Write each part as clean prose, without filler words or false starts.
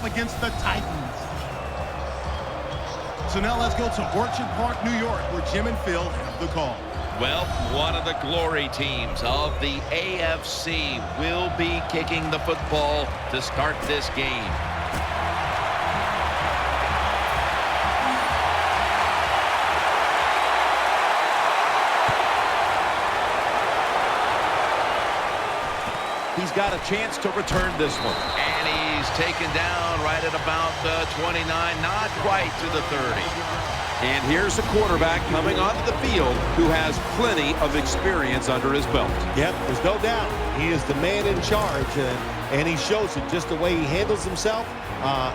against the Titans. So now let's go to Orchard Park, New York, where Jim and Phil have the call. Well, one of the glory teams of the AFC will be kicking the football to start this game. He's got a chance to return this one. And he's taken down right at about 29, not quite to the 30. And here's a quarterback coming onto the field who has plenty of experience under his belt. Yep, there's no doubt. He is the man in charge, and he shows it just the way he handles himself.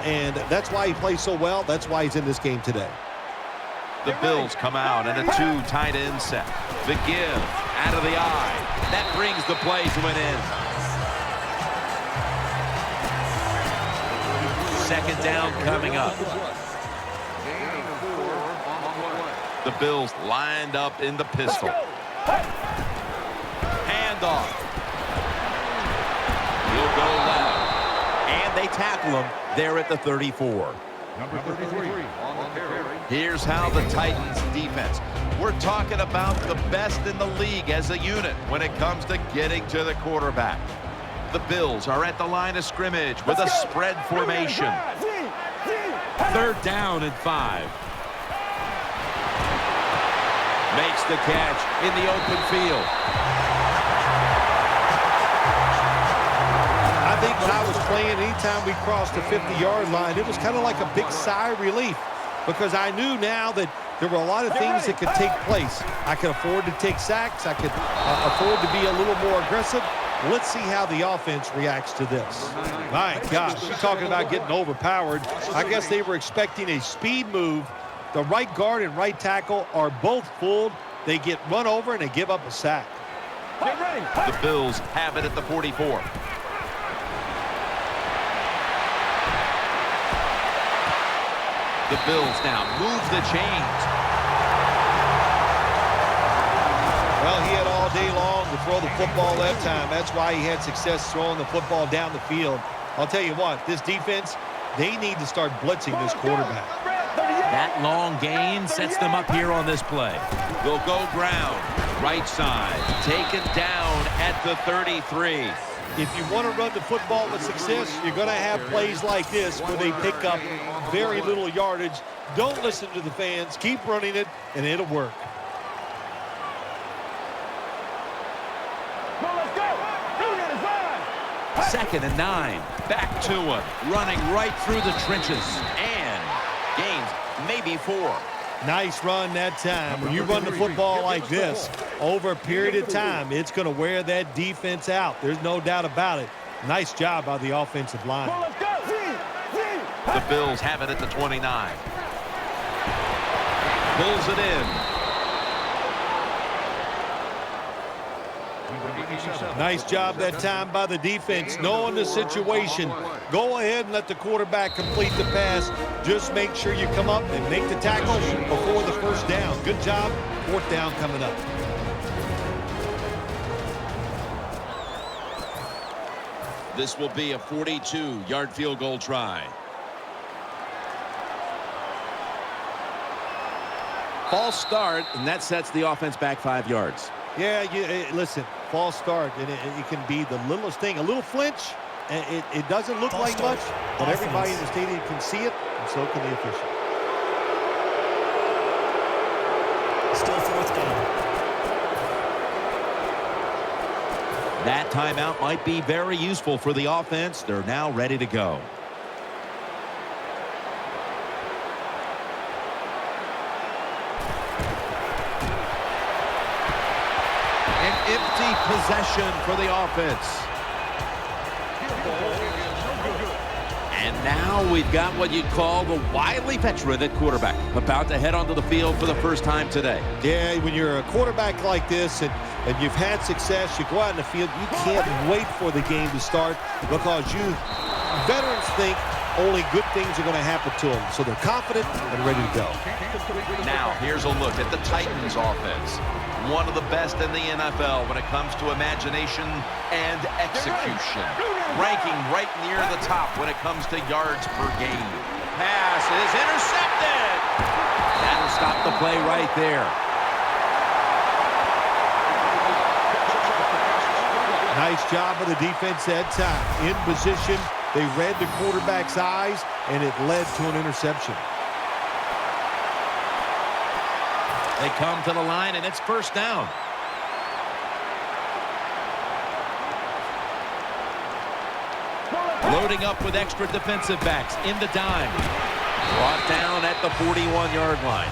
And that's why he plays so well. That's why he's in this game today. The Bills come out in a two tight end set. The give out of the eye. That brings the play to an end. Second down coming up. The Bills lined up in the pistol. Handoff. He'll go left. And they tackle him there at the 34. Number 33 on the carry. Here's how the Titans defense. We're talking about the best in the league as a unit when it comes to getting to the quarterback. The Bills are at the line of scrimmage with a spread formation. Third down and 5. Makes the catch in the open field. I think when I was playing, anytime we crossed the 50-yard line, it was kind of like a big sigh of relief because I knew now that there were a lot of things that could take place. I could afford to take sacks. I could afford to be a little more aggressive. Let's see how the offense reacts to this. My gosh, you're talking about getting overpowered. I guess they were expecting a speed move. The right guard and right tackle are both fooled. They get run over and they give up a sack. The Bills have it at the 44. The Bills now move the chains. Well, he had all day long to throw the football that time. That's why he had success throwing the football down the field. I'll tell you what, this defense, they need to start blitzing this quarterback. That long gain sets them up here on this play. They'll go ground, right side, taken down at the 33. If you want to run the football with success, you're going to have plays like this where they pick up very little yardage. Don't listen to the fans. Keep running it, and it'll work. Second and 9. Back to him, running right through the trenches. And gains maybe 4. Nice run that time. When you run the football like this over a period of time, it's going to wear that defense out. There's no doubt about it. Nice job by the offensive line. The Bills have it at the 29. Pulls it in. Nice job that time by the defense, knowing the situation. Go ahead and let the quarterback complete the pass. Just make sure you come up and make the tackle before the first down. Good job. Fourth down coming up. This will be a 42-yard field goal try. False start, and that sets the offense back 5 yards. Yeah, listen, false start, and it can be the littlest thing. A little flinch, it doesn't look like much, but everybody in the stadium can see it, and so can the official. Still fourth down. That timeout might be very useful for the offense. They're now ready to go. Empty possession for the offense. And now we've got what you'd call the wily veteran at quarterback, about to head onto the field for the first time today. Yeah, when you're a quarterback like this and you've had success, you go out in the field, you can't wait for the game to start because veterans think only good things are going to happen to them. So they're confident and ready to go. Now, here's a look at the Titans offense. One of the best in the NFL when it comes to imagination and execution. ranking right near the top when it comes to yards per game. Pass is intercepted. That'll stop the play right there. Nice job of the defense that time. In position, they read the quarterback's eyes, and it led to an interception. They come to the line, and it's first down. Loading up with extra defensive backs in the dime. Brought down at the 41-yard line.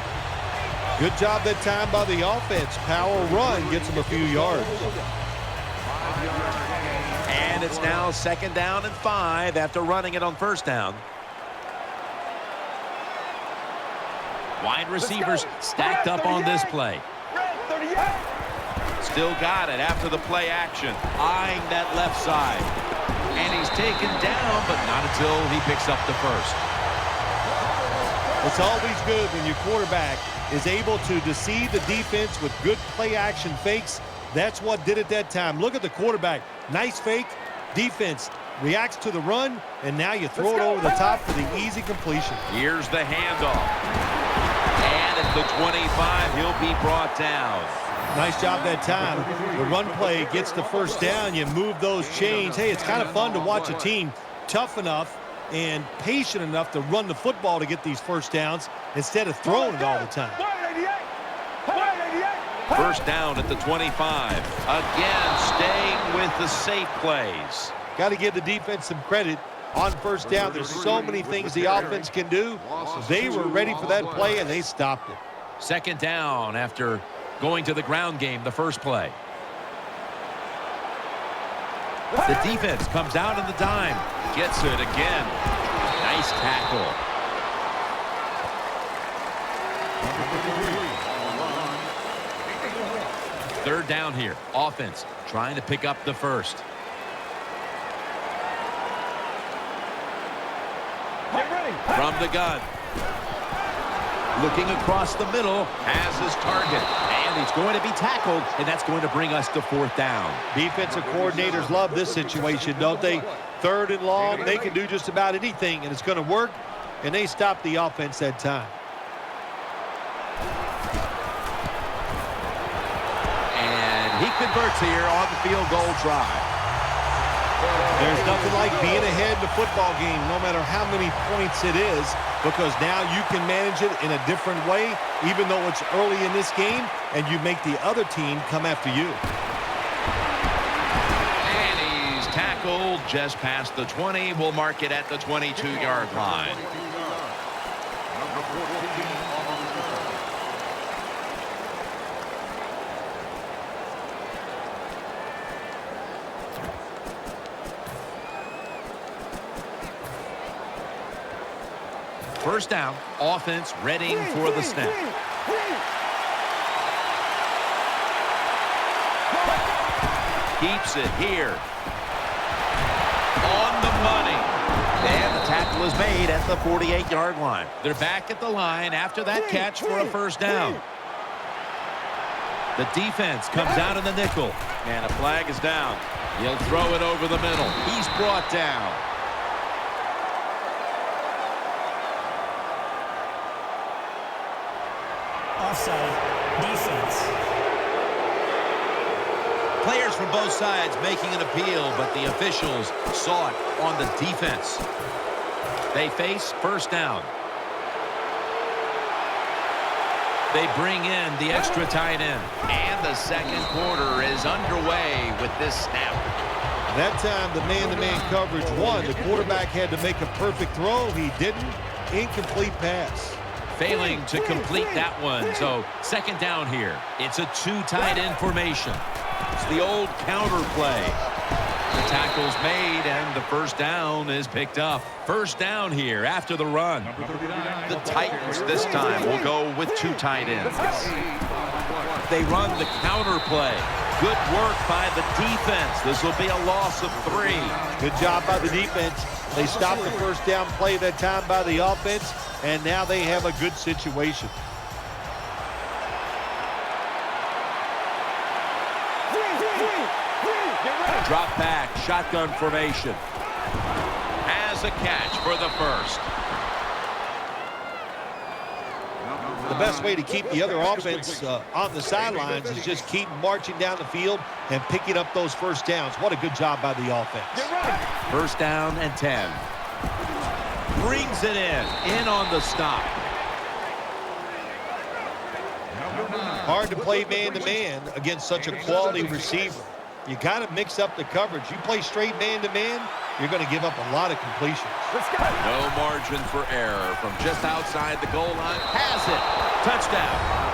Good job that time by the offense. Power run gets them a few yards. And it's now 2nd down and 5 after running it on first down. Wide receivers stacked up on this play. Still got it after the play action. Eyeing that left side. And he's taken down, but not until he picks up the first. It's always good when your quarterback is able to deceive the defense with good play action fakes. That's what did it that time. Look at the quarterback. Nice fake. Defense reacts to the run, and now you throw it over the top for the easy completion. Here's the handoff. And at the 25, he'll be brought down. Nice job that time. The run play gets the first down. You move those chains. Hey, it's kind of fun to watch a team tough enough and patient enough to run the football to get these first downs instead of throwing it all the time. First down at the 25. Again, staying with the safe plays. Got to give the defense some credit on first down. There's so many things the offense can do. They were ready for that play, and they stopped it. 2nd down after going to the ground game the first play. The defense comes out in the dime. Gets it again. Nice tackle. Third down here. Offense trying to pick up the first. From the gun. Looking across the middle. Has his target. And he's going to be tackled, and that's going to bring us to 4th down. Defensive coordinators love this situation, don't they? 3rd and long, they can do just about anything, and it's going to work, and they stop the offense that time. And he converts here on the field goal try. There's nothing like being ahead in the football game, no matter how many points it is, because now you can manage it in a different way, even though it's early in this game, and you make the other team come after you. And he's tackled just past the 20. We'll mark it at the 22-yard line. First down, offense readying for the snap. Keeps it here. On the money. And the tackle is made at the 48-yard line. They're back at the line after that catch for a first down. The defense comes out in the nickel. And a flag is down. He'll throw it over the middle. He's brought down. Offside. Defense. Players from both sides making an appeal, but the officials saw it on the defense. They face first down. They bring in the extra tight end. And the second quarter is underway with this snap. That time, the man-to-man coverage won. The quarterback had to make a perfect throw. He didn't. Incomplete pass. Failing to complete that one. So second down here. It's a two tight end formation. It's the old counter play. The tackle's made and the first down is picked up. First down here after the run. The Titans this time will go with two tight ends. They run the counter play. Good work by the defense. This will be a loss of 3. Good job by the defense. They stopped the first down play that time by the offense, and now they have a good situation. drop back, shotgun formation. Has a catch for the first. The best way to keep the other offense on the sidelines is just keep marching down the field and picking up those first downs. What a good job by the offense. First down and 10. Brings it in on the stop. Hard to play man-to-man against such a quality receiver. You got to mix up the coverage. You play straight man-to-man, you're going to give up a lot of completions. No margin for error from just outside the goal line. Has it. Touchdown.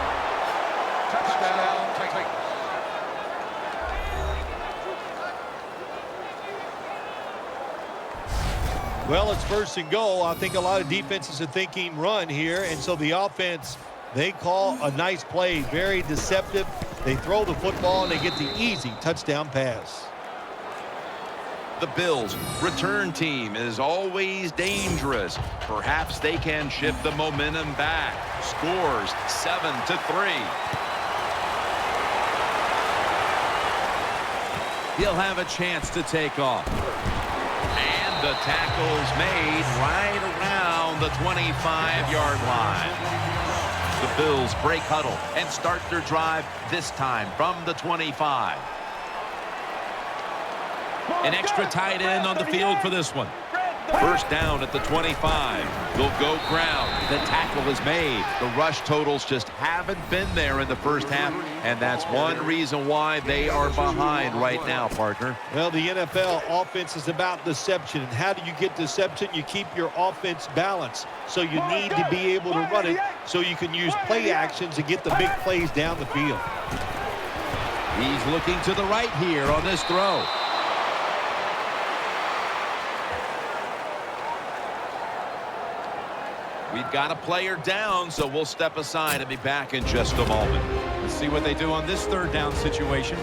Well, it's first and goal. I think a lot of defenses are thinking run here, and so the offense, they call a nice play. Very deceptive. They throw the football, and they get the easy touchdown pass. The Bills' return team is always dangerous. Perhaps they can shift the momentum back. Scores 7-3. He'll have a chance to take off. And the tackle's made right around the 25-yard line. The Bills break huddle and start their drive this time from the 25. An extra tight end on the field for this one. First down at the 25. They'll go ground. The tackle is made. The rush totals just haven't been there in the first half, and that's one reason why they are behind right now, partner. Well, the NFL offense is about deception. And how do you get deception? You keep your offense balanced. So you need to be able to run it so you can use play actions to get the big plays down the field. He's looking to the right here on this throw. We've got a player down, so we'll step aside and be back in just a moment. Let's see what they do on this third down situation.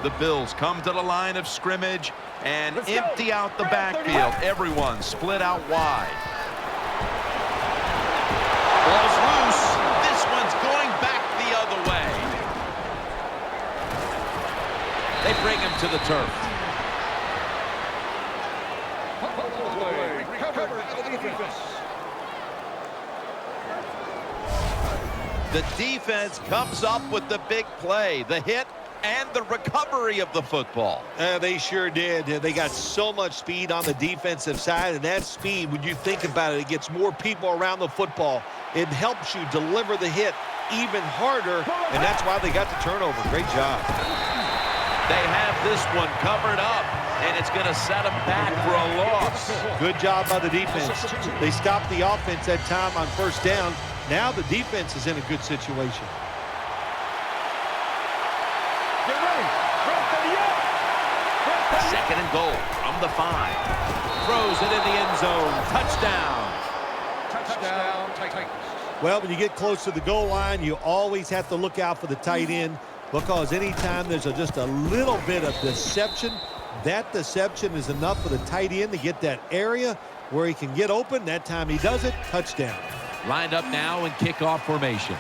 The Bills come to the line of scrimmage and empty out the backfield. Everyone split out wide. Ball's loose. This one's going back the other way. They bring him to the turf. The defense comes up with the big play, the hit, and the recovery of the football. They sure did. They got so much speed on the defensive side, and that speed, when you think about it, it gets more people around the football. It helps you deliver the hit even harder, and that's why they got the turnover. Great job. They have this one covered up, and it's going to set them back for a loss. Good job by the defense. They stopped the offense that time on first down. Now the defense is in a good situation. Second and goal from the 5. Throws it in the end zone. Touchdown. Well, when you get close to the goal line, you always have to look out for the tight end, because anytime there's just a little bit of deception, that deception is enough for the tight end to get that area where he can get open. That time he does it. Touchdown. Lined up now in kickoff formation.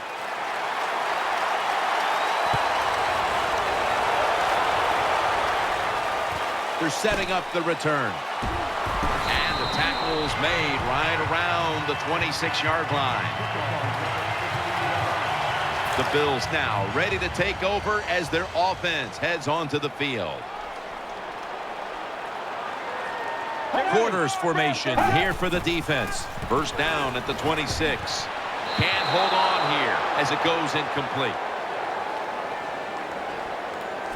They're setting up the return. And the tackle's made right around the 26-yard line. The Bills now ready to take over as their offense heads onto the field. Quarters formation here for the defense. First down at the 26. Can't hold on here as it goes incomplete.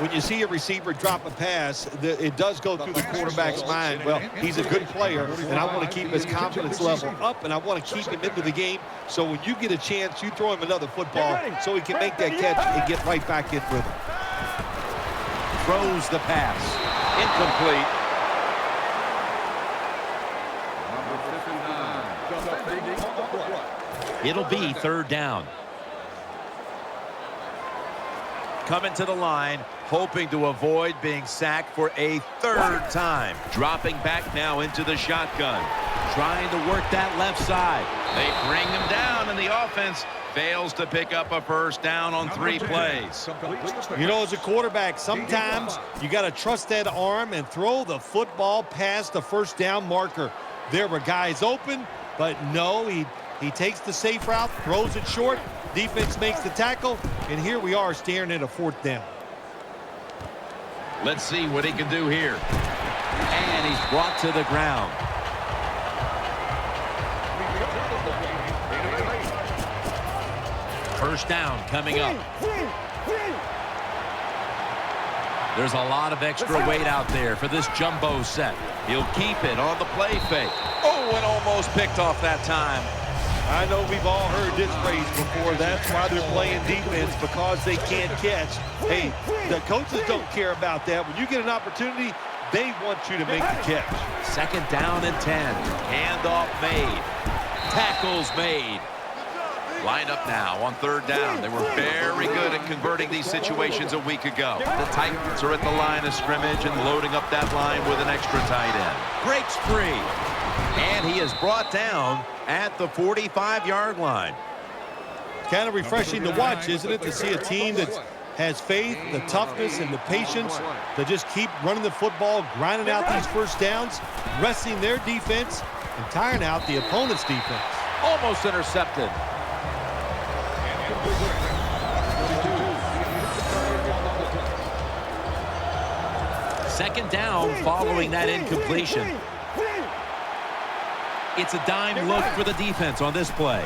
When you see a receiver drop a pass, it does go through the quarterback's mind. Well, he's a good player, and I want to keep his confidence level up, and I want to keep him into the game. So when you get a chance, you throw him another football so he can make that catch and get right back in rhythm. Throws the pass. Incomplete. It'll be third down. Coming to the line, hoping to avoid being sacked for a third time. Dropping back now into the shotgun. trying to work that left side. They bring him down, and the offense fails to pick up a first down on 3 plays. You know, as a quarterback, sometimes you got to trust that arm and throw the football past the first down marker. There were guys open, but no, he takes the safe route, throws it short. Defense makes the tackle, and here we are staring at a 4th down. Let's see what he can do here. And he's brought to the ground. First down coming up. There's a lot of extra weight out there for this jumbo set. He'll keep it on the play fake. Oh, and almost picked off that time. I know we've all heard this phrase before. That's why they're playing defense, because they can't catch. Hey, the coaches don't care about that. When you get an opportunity, they want you to make the catch. 2nd down and 10. Handoff made. Tackles made. Line up now on 3rd down. They were very good at converting these situations a week ago. The Titans are at the line of scrimmage and loading up that line with an extra tight end. Breaks free. And he is brought down at the 45-yard line. Kind of refreshing to watch, isn't it, to see a team that has faith, the toughness, and the patience to just keep running the football, grinding out these first downs, resting their defense, and tiring out the opponent's defense. Almost intercepted. Second down following that incompletion. It's a dime look for the defense on this play.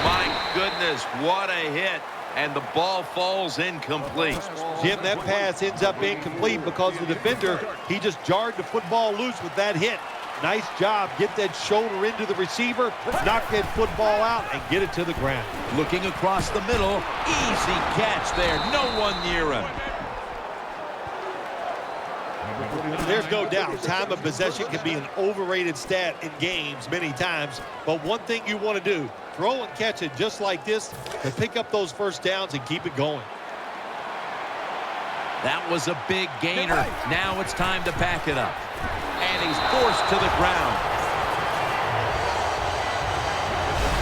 My goodness, what a hit. And the ball falls incomplete. Jim, that pass ends up incomplete because the defender, he just jarred the football loose with that hit. Nice job. Get that shoulder into the receiver, knock that football out, and get it to the ground. Looking across the middle. Easy catch there. No one near him. There's no doubt time of possession can be an overrated stat in games many times, but one thing you want to do, throw and catch it just like this to pick up those first downs and keep it going. That was a big gainer. Now it's time to back it up. And he's forced to the ground.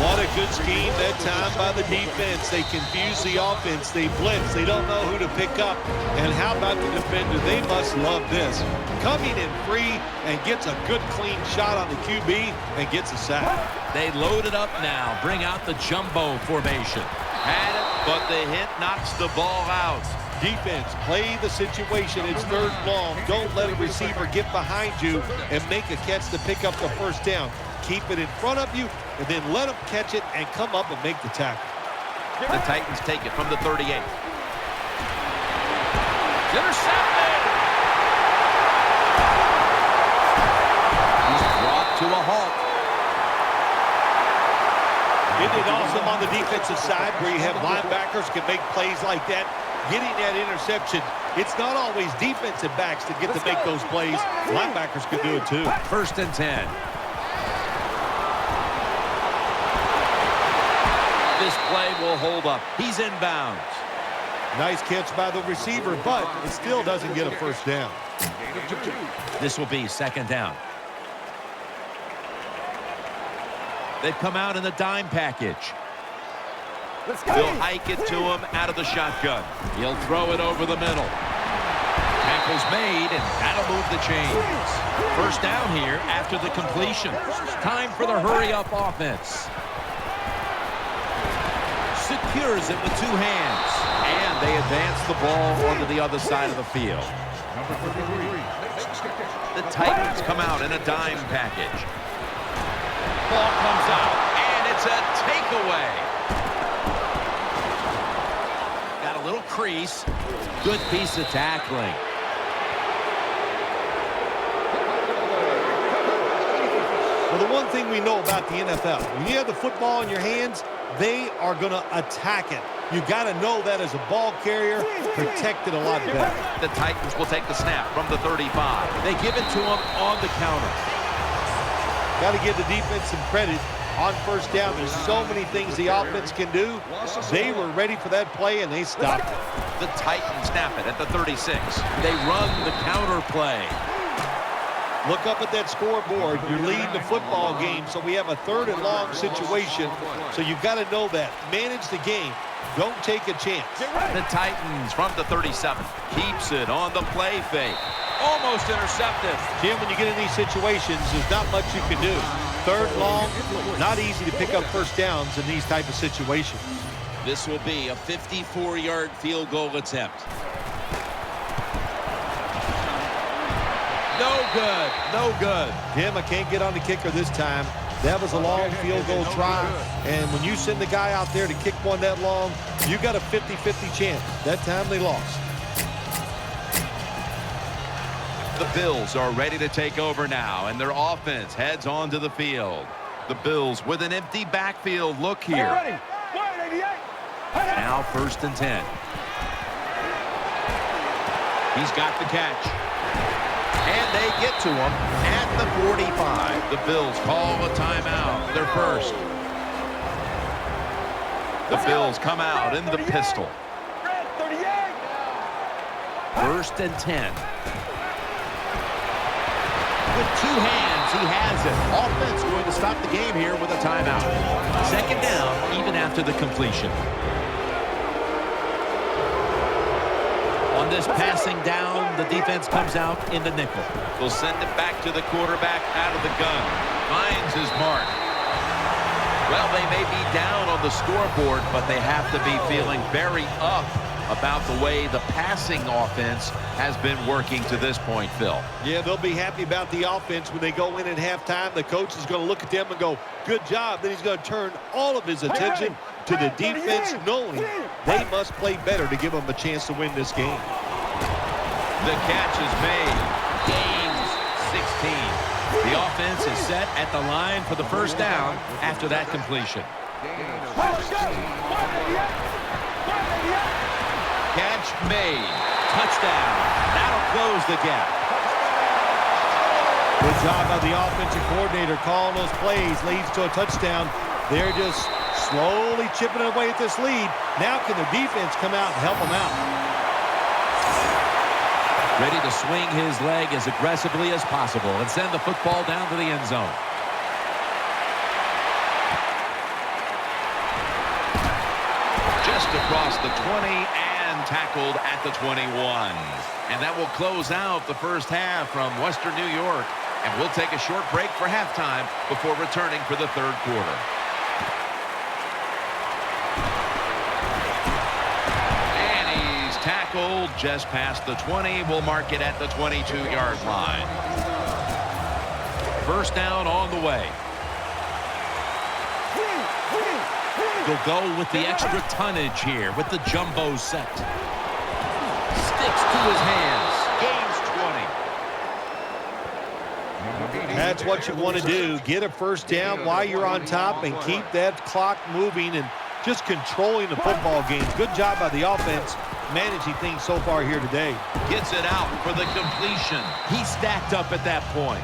What a good scheme that time by the defense. They confuse the offense. They blitz. They don't know who to pick up. And how about the defender? They must love this. Coming in free and gets a good clean shot on the QB and gets a sack. They load it up now. Bring out the jumbo formation. Had it, but the hit knocks the ball out. Defense, play the situation. It's 3rd and long. Don't let a receiver get behind you and make a catch to pick up the first down. Keep it in front of you, and then let them catch it and come up and make the tackle. The Titans take it from the 38. Intercepted! He's brought to a halt. Isn't it awesome on the defensive side where you have linebackers can make plays like that? Getting that interception, it's not always defensive backs that get to make those plays. Linebackers can do it too. 1st and 10. This play will hold up. He's inbounds. Nice catch by the receiver, but it still doesn't get a first down. This will be 2nd down. They've come out in the dime package. They'll hike it to him out of the shotgun. He'll throw it over the middle. Tackle's made, and that'll move the chains. First down here after the completion. Time for the hurry-up offense. Secures it with 2 hands. And they advance the ball onto the other side of the field. The Titans come out in a dime package. Ball comes out, and it's a takeaway. Got a little crease. Good piece of tackling. Well, the one thing we know about the NFL, when you have the football in your hands, they are going to attack it. You got to know that as a ball carrier, protect it a lot better. The Titans will take the snap from the 35. They give it to him on the counter. Got to give the defense some credit. On first down, there's so many things the offense can do. They were ready for that play, and they stopped it. The Titans snap it at the 36. They run the counter play. Look up at that scoreboard. You're leading the football game, so we have a 3rd and long situation. So you've got to know that. Manage the game. Don't take a chance. The Titans from the 37 keeps it on the play fake. Almost intercepted. Jim, when you get in these situations, there's not much you can do. 3rd long, not easy to pick up first downs in these type of situations. This will be a 54-yard field goal attempt. No good. No good. Jim, I can't get on the kicker this time. That was a long field goal try, and when you send the guy out there to kick one that long, you got a 50-50 chance. That time they lost. The Bills are ready to take over now, and their offense heads onto the field. The Bills with an empty backfield look here. Now 1st and 10. He's got the catch. And they get to him at the 45. The Bills call a timeout. Their first. The Bills come out in the pistol. 1st and 10. With 2 hands, he has it. Offense going to stop the game here with a timeout. 2nd down, even after the completion. On this passing down, the defense comes out in the nickel. They'll send it back to the quarterback out of the gun. Finds his mark. Well, they may be down on the scoreboard, but they have to be feeling very up about the way the passing offense has been working to this point, Phil. Yeah, they'll be happy about the offense when they go in at halftime. The coach is going to look at them and go, good job. Then he's going to turn all of his attention to the defense, knowing they must play better to give them a chance to win this game. The catch is made. Gains 16. The offense is set at the line for the 1st down after that completion. Catch made. Touchdown. That'll close the gap. Good job by the offensive coordinator calling those plays. Leads to a touchdown. They're just slowly chipping away at this lead. Now can the defense come out and help them out? Ready to swing his leg as aggressively as possible and send the football down to the end zone. Just across the 20 and tackled at the 21. And that will close out the first half from Western New York. And we'll take a short break for halftime before returning for the 3rd quarter. Tackled just past the 20. We'll mark it at the 22-yard line. 1st down on the way. They'll go with the extra tonnage here with the jumbo set. Sticks to his hands. Gains 20. That's what you want to do. Get a 1st down while you're on top and keep that clock moving and just controlling the football game. Good job by the offense managing things so far here today. Gets it out for the completion. He stacked up at that point.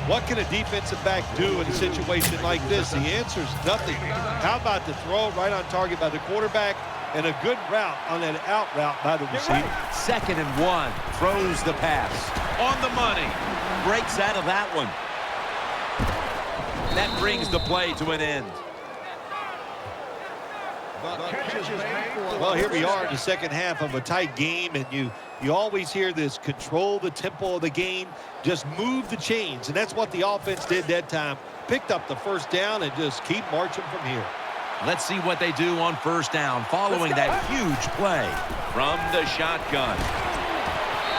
What can a defensive back do in a situation like this? The answer is nothing. How about the throw right on target by the quarterback and a good route on that out route by the receiver? 2nd and 1. Throws the pass. On the money. Breaks out of that one. That brings the play to an end. Well, here we are in the 2nd half of a tight game, and you always hear this: control the tempo of the game, just move the chains, and that's what the offense did that time. Picked up the 1st down and just keep marching from here. Let's see what they do on 1st down following that huge play. From the shotgun.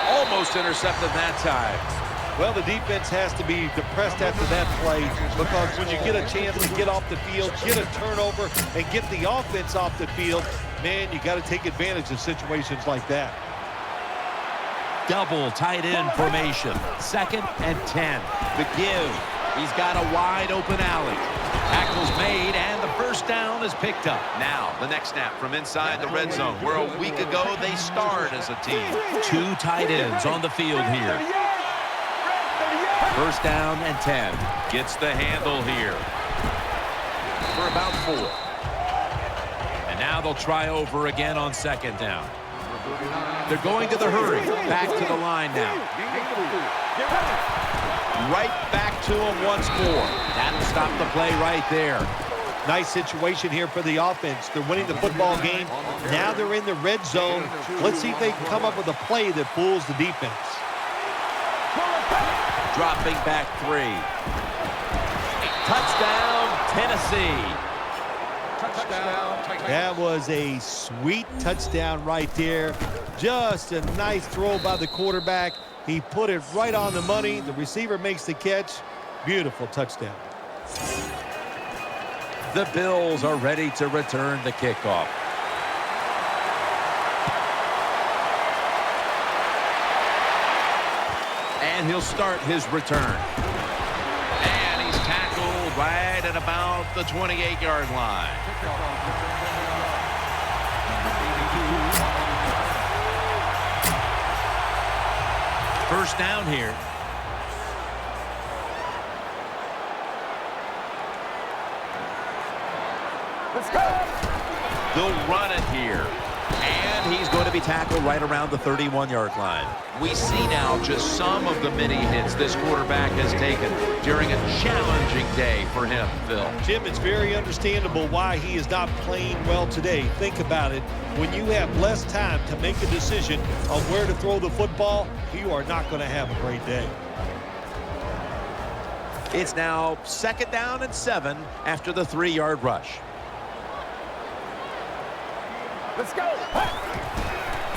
Almost intercepted that time. Well, the defense has to be depressed after that play, because when you get a chance to get off the field, get a turnover, and get the offense off the field, man, you got to take advantage of situations like that. Double tight end formation. 2nd and 10. The give. He's got a wide open alley. Tackle's made, and the 1st down is picked up. Now, the next snap from inside the red zone, where a week ago they starred as a team. 2 tight ends on the field here. 1st down and 10. Gets the handle here. For about 4. And now they'll try over again on 2nd down. They're going to the hurry. Back to the line now. right back to him once more. That'll stop the play right there. Nice situation here for the offense. They're winning the football game. Now they're in the red zone. Let's see if they can come up with a play that fools the defense. Dropping back 3. Touchdown, Tennessee. That was a sweet touchdown right there. Just a nice throw by the quarterback. He put it right on the money. The receiver makes the catch. Beautiful touchdown. The Bills are ready to return the kickoff. And he'll start his return. And he's tackled right at about the 28-yard line. First down here. Let's go. They'll run it here. And he's going to be tackled right around the 31-yard line. We see now just some of the many hits this quarterback has taken during a challenging day for him, Phil. Jim, it's very understandable why he is not playing well today. Think about it. When you have less time to make a decision on where to throw the football, you are not going to have a great day. It's now 2nd down and 7 after the 3-yard rush. Let's go.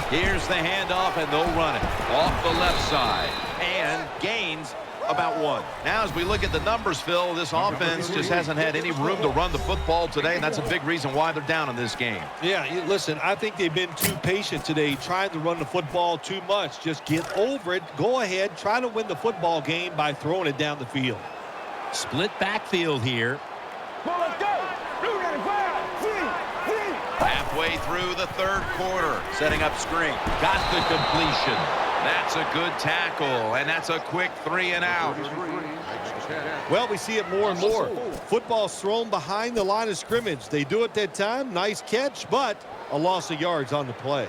Here's the handoff, and they'll run it off the left side. And gains about 1. Now, as we look at the numbers, Phil, this offense just hasn't had any room to run the football today, and that's a big reason why they're down in this game. Yeah, listen, I think they've been too patient today, trying to run the football too much. Just get over it. Go ahead. Try to win the football game by throwing it down the field. Split backfield here. Well, let's go. Halfway through the 3rd quarter, setting up screen. Got the completion. That's a good tackle, and that's a quick 3 and out. Well, we see it more and more. Football's thrown behind the line of scrimmage. They do it that time. Nice catch, but a loss of yards on the play.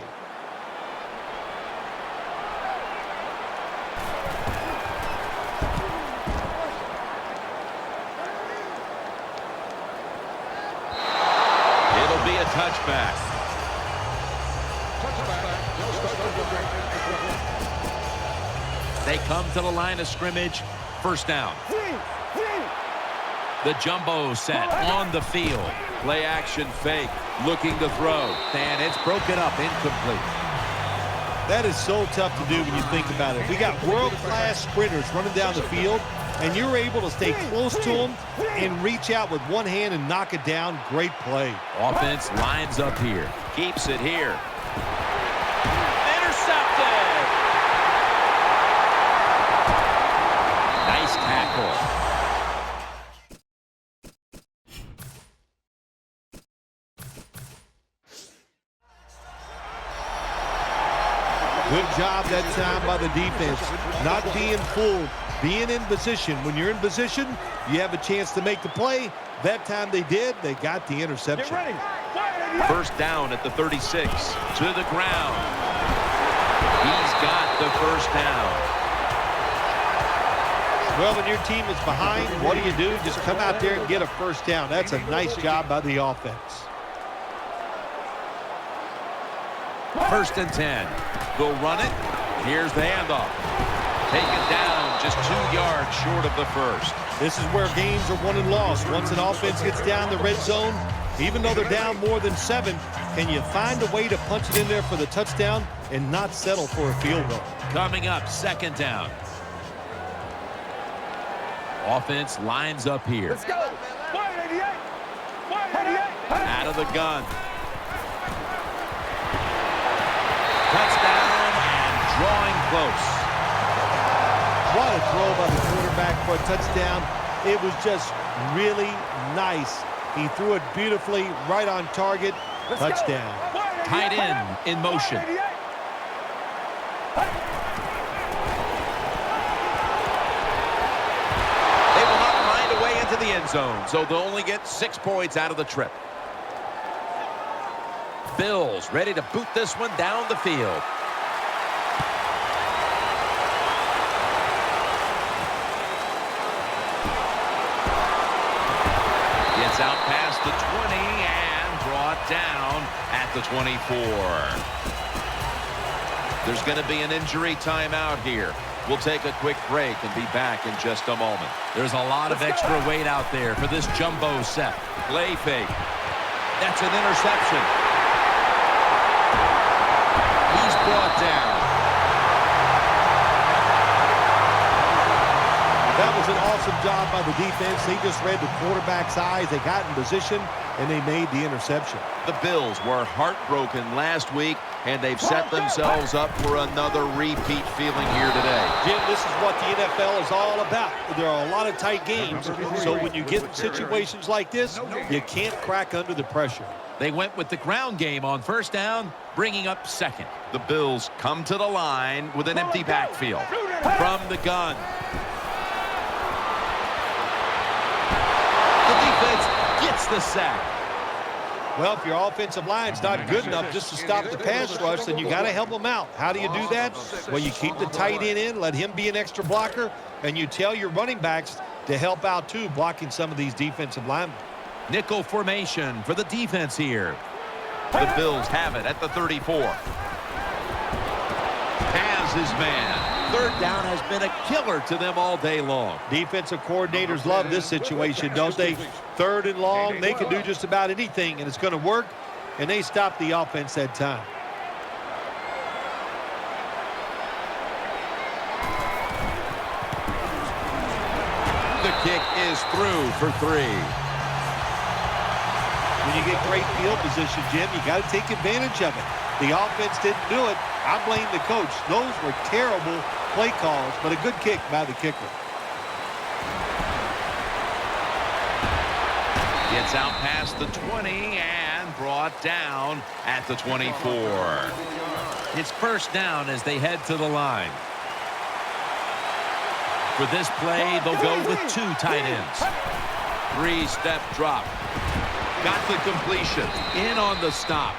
Touchback. They come to the line of scrimmage. First down. The jumbo set on the field. Play action fake. Looking to throw. And it's broken up. Incomplete. That is so tough to do when you think about it. We got world-class sprinters running down the field, and you're able to stay close to them and reach out with one hand and knock it down. Great play. Offense lines up here. Keeps it here. Intercepted. Nice tackle. Good job that time by the defense. Not being fooled. Being in position. When you're in position, you have a chance to make the play. That time they did. They got the interception. Get ready. First down at the 36. To the ground. He's got the first down. Well, when your team is behind, what do? Just come out there and get a first down. That's a nice job by the offense. 1st and 10. They'll run it. Here's the handoff. Taken down just 2 yards short of the first. This is where games are won and lost. Once an offense gets down the red zone, even though they're down more than 7, can you find a way to punch it in there for the touchdown and not settle for a field goal? Coming up, 2nd down. Offense lines up here. Let's go. 188. Out of the gun. Touchdown and drawing close. What a throw by the quarterback for a touchdown. It was just really nice. He threw it beautifully, right on target. Touchdown. Tight end in motion. They will not find a way into the end zone, so they'll only get 6 points out of the trip. Bills ready to boot this one down the field. Gets out past the 20 and brought down at the 24. There's going to be an injury timeout here. We'll take a quick break and be back in just a moment. There's a lot of extra weight out there for this jumbo set. Play fake. That's an interception. He's brought down. That was an awesome job by the defense. They just read the quarterback's eyes. They got in position, and they made the interception. The Bills were heartbroken last week, and they've set themselves up for another repeat feeling here today. Jim, this is what the NFL is all about. There are a lot of tight games, so when you get in situations like this, you can't crack under the pressure. They went with the ground game on first down, bringing up second. The Bills come to the line with an empty backfield. From the gun. Gets the sack. Well, if your offensive line's not good enough just to stop the pass rush, then you got to help them out. How do you do that? Well, you keep the tight end in, let him be an extra blocker, and you tell your running backs to help out too, blocking some of these defensive linemen. Nickel formation for the defense here. The Bills have it at the 34. Has his man. Third down has been a killer to them all day long. Defensive coordinators love this situation, don't they? Third and long, they can do just about anything, and it's going to work, and they stop the offense that time. The kick is through for 3. When you get great field position, Jim, you got to take advantage of it. The offense didn't do it. I blame the coach. Those were terrible play calls, but a good kick by the kicker. Gets out past the 20 and brought down at the 24. It's first down as they head to the line. For this play, they'll go with 2 tight ends. 3-step drop. Got the completion. In on the stop.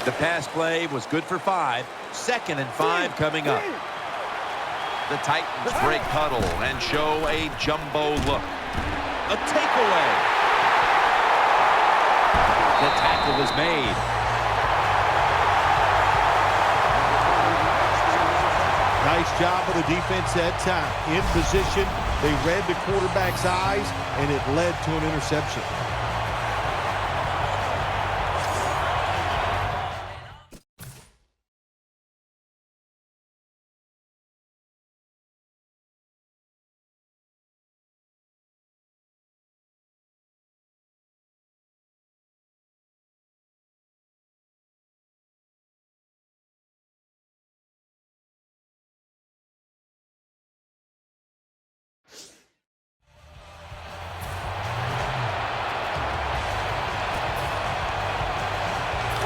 The pass play was good for 5. 2nd and 5 coming up. The Titans break huddle and show a jumbo look. A takeaway. The tackle is made. Nice job of the defense that time. In position, they read the quarterback's eyes, and it led to an interception.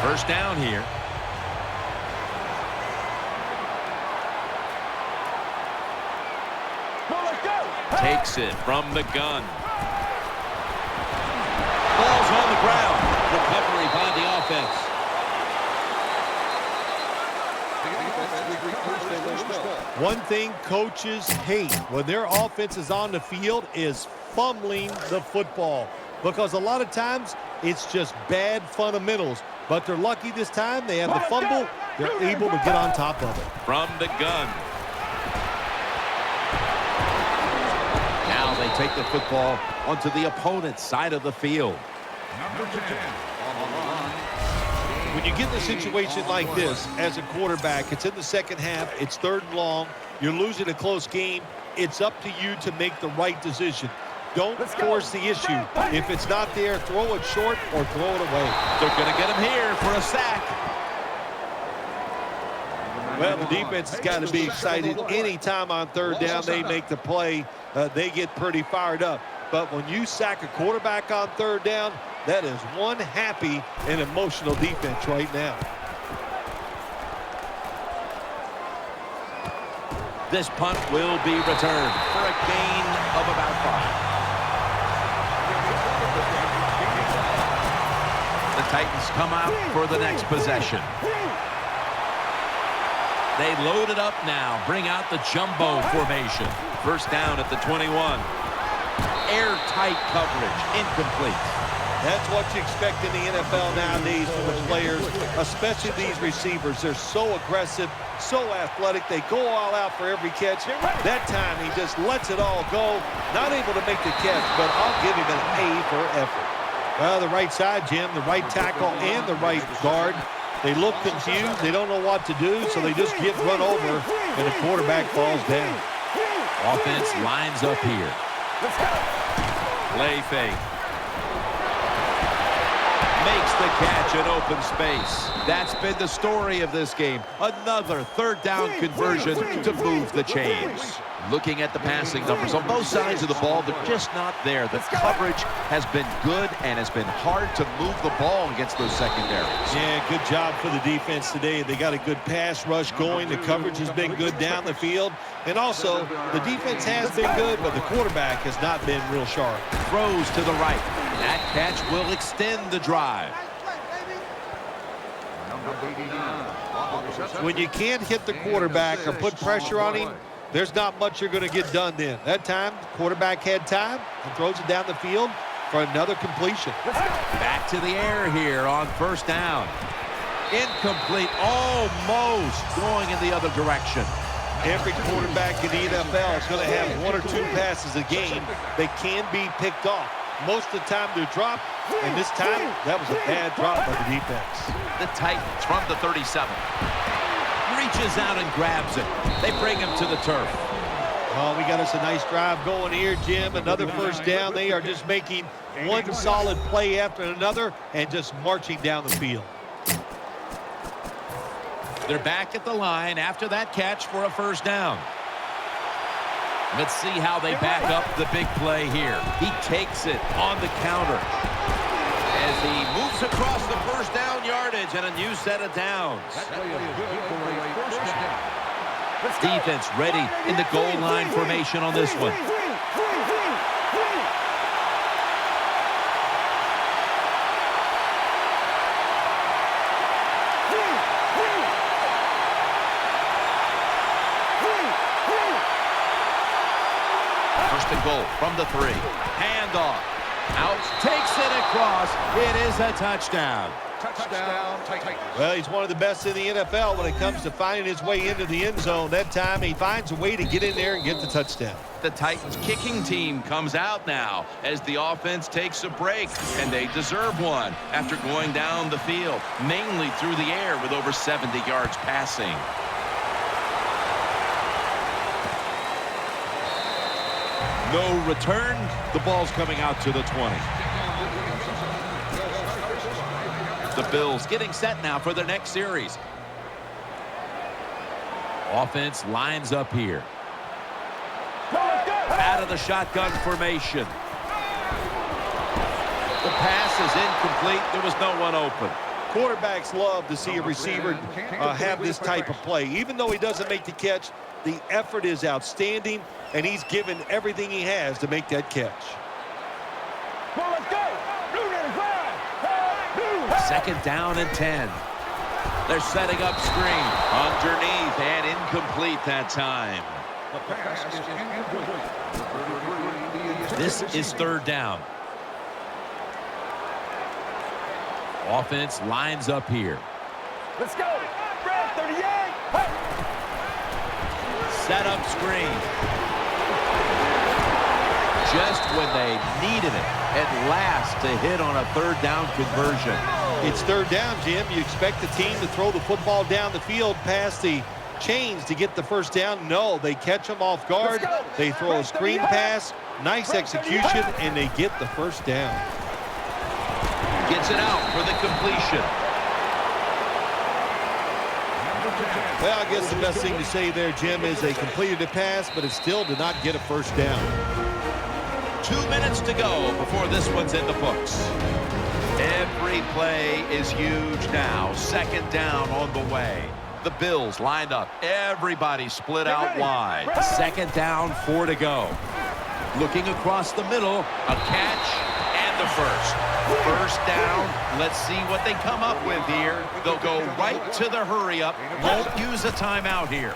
First down here. Takes it from the gun. Ball's on the ground. Recovery by the offense. One thing coaches hate when their offense is on the field is fumbling the football, because a lot of times it's just bad fundamentals. But they're lucky this time. They have the fumble. They're able to get on top of it. From the gun. Now they take the football onto the opponent's side of the field. When you get in a situation like this as a quarterback, it's in the second half, it's 3rd and long, you're losing a close game, it's up to you to make the right decision. Don't force the issue. If it's not there, throw it short or throw it away. They're going to get him here for a sack. Well, the defense has got to be excited. Anytime on 3rd down they make the play, they get pretty fired up. But when you sack a quarterback on 3rd down, that is one happy and emotional defense right now. This punt will be returned for a gain of about 5. The Titans come out for the next possession. They load it up now. Bring out the jumbo formation. First down at the 21. Airtight coverage. Incomplete. That's what you expect in the NFL nowadays from the players, especially these receivers. They're so aggressive, so athletic. They go all out for every catch. That time, he just lets it all go. Not able to make the catch, but I'll give him an A for effort. Well, the right side, Jim, the right tackle and the right guard, they look confused. They don't know what to do, so they just get run over, and the quarterback falls down. Offense lines up here. Play fake. Makes the catch in open space. That's been the story of this game. Another third down conversion to move the chains. Looking at the passing numbers on both sides of the ball, they're just not there. The coverage has been good and has been hard to move the ball against those secondaries. Yeah, good job for the defense today. They got a good pass rush going. The coverage has been good down the field. And also, the defense has been good, but the quarterback has not been real sharp. Throws to the right. That catch will extend the drive. When you can't hit the quarterback or put pressure on him, there's not much you're going to get done then. That time, the quarterback had time and throws it down the field for another completion. Back to the air here on first down. Incomplete, almost going in the other direction. Every quarterback in the NFL is going to have one or two passes a game that can be picked off. Most of the time they're dropped, and this time that was a bad drop by the defense. The Titans from the 37. Reaches out and grabs it. They bring him to the turf. Oh, we got us a nice drive going here, Jim. Another first down. They are just making one solid play after another and just marching down the field. They're back at the line after that catch for a first down. Let's see how they back up the big play here. He takes it on the counter as he moves across the first down yardage and a new set of downs. Defense ready in the goal line formation on this one. First and goal from the 3. Handoff. Out. Takes it across. It is a touchdown. Well, he's one of the best in the NFL when it comes to finding his way into the end zone. That time he finds a way to get in there and get the touchdown. The Titans kicking team comes out now as the offense takes a break, and they deserve one after going down the field, mainly through the air with over 70 yards passing. No return. The ball's coming out to the 20. The Bills getting set now for their next series. Offense lines up here. Out of the shotgun formation. The pass is incomplete. There was no one open. Quarterbacks love to see a receiver have this type of play. Even though he doesn't make the catch, the effort is outstanding, and he's given everything he has to make that catch. Second down and 10. They're setting up screen. Underneath and incomplete that time. This is third down. Offense lines up here. Let's go. 38. Set up screen. Just when they needed it at last to hit on a third down conversion. It's third down, Jim. You expect the team to throw the football down the field past the chains to get the first down. No, they catch them off guard. They throw a screen pass. Nice execution, and they get the first down. Gets it out for the completion. Well, I guess the best thing to say there, Jim, is they completed the pass, but it still did not get a first down. 2 minutes to go before this one's in the books. Every play is huge now. Second down on the way. The Bills lined up. Everybody split out wide. Second down, 4 to go. Looking across the middle, a catch and the first. First down. Let's see what they come up with here. They'll go right to the hurry-up. Won't use a timeout here.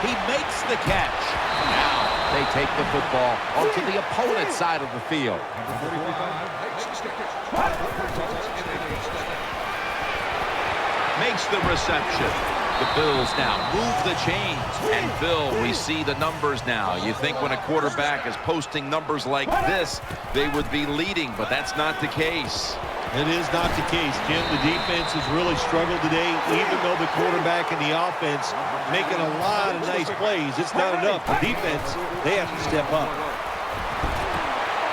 He makes the catch. Now they take the football onto the opponent's side of the field. Makes the reception. The Bills now move the chains. And, Phil, we see the numbers now. You think when a quarterback is posting numbers like this, they would be leading, but that's not the case. It is not the case, Jim. The defense has really struggled today, even though the quarterback and the offense making a lot of nice plays. It's not enough. The defense, they have to step up.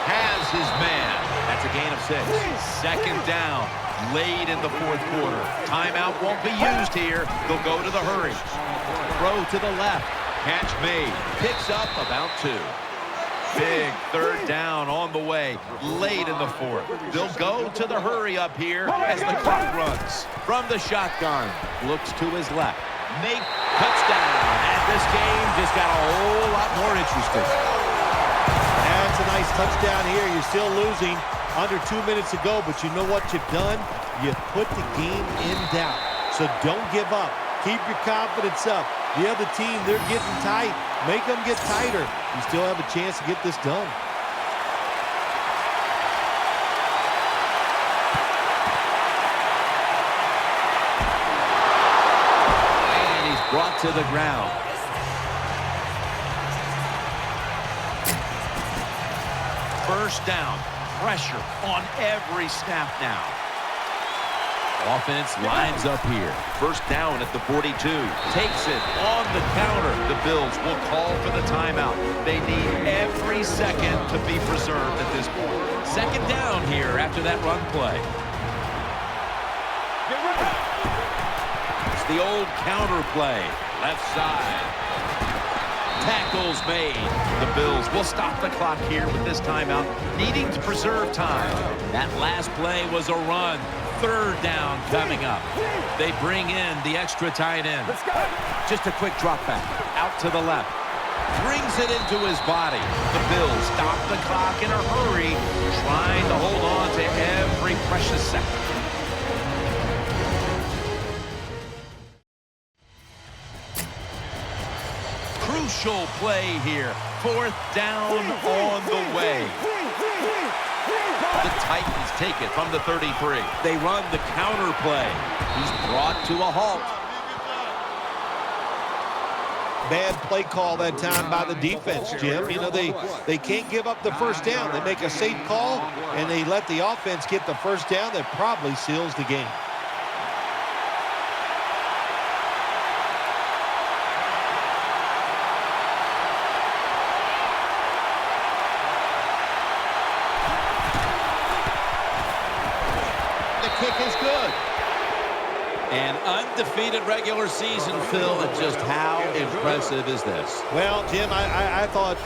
Has his man. That's a gain of 6. Second down. Late in the fourth quarter. Timeout won't be used here. They'll go to the hurry. Throw to the left. Catch made. Picks up about 2. Big third down on the way. Late in the fourth. They'll go to the hurry up here as the clock runs. From the shotgun. Looks to his left. Make touchdown. And this game just got a whole lot more interesting. That's a nice touchdown here. You're still losing. Under 2 minutes to go, but you know what you've done? You've put the game in doubt. So don't give up. Keep your confidence up. The other team, they're getting tight. Make them get tighter. You still have a chance to get this done. And he's brought to the ground. First down. Pressure on every snap now. Offense lines up here. First down at the 42. Takes it on the counter. The Bills will call for the timeout. They need every second to be preserved at this point. Second down here after that run play. It's the old counter play. Left side. Tackles made. The Bills will stop the clock here with this timeout, needing to preserve time. That last play was a run. Third down coming up. They bring in the extra tight end. Just a quick drop back. Out to the left. Brings it into his body. The Bills stop the clock in a hurry, trying to hold on to every precious second. Crucial play here. Fourth down on the way. The Titans take it from the 33. They run the counter play. He's brought to a halt. Bad play call that time by the defense, Jim. You know, they can't give up the first down. They make a safe call, and they let the offense get the first down. That probably seals the game. Kick is good. An undefeated regular season, Phil. Just how impressive is this? Well, Jim, I thought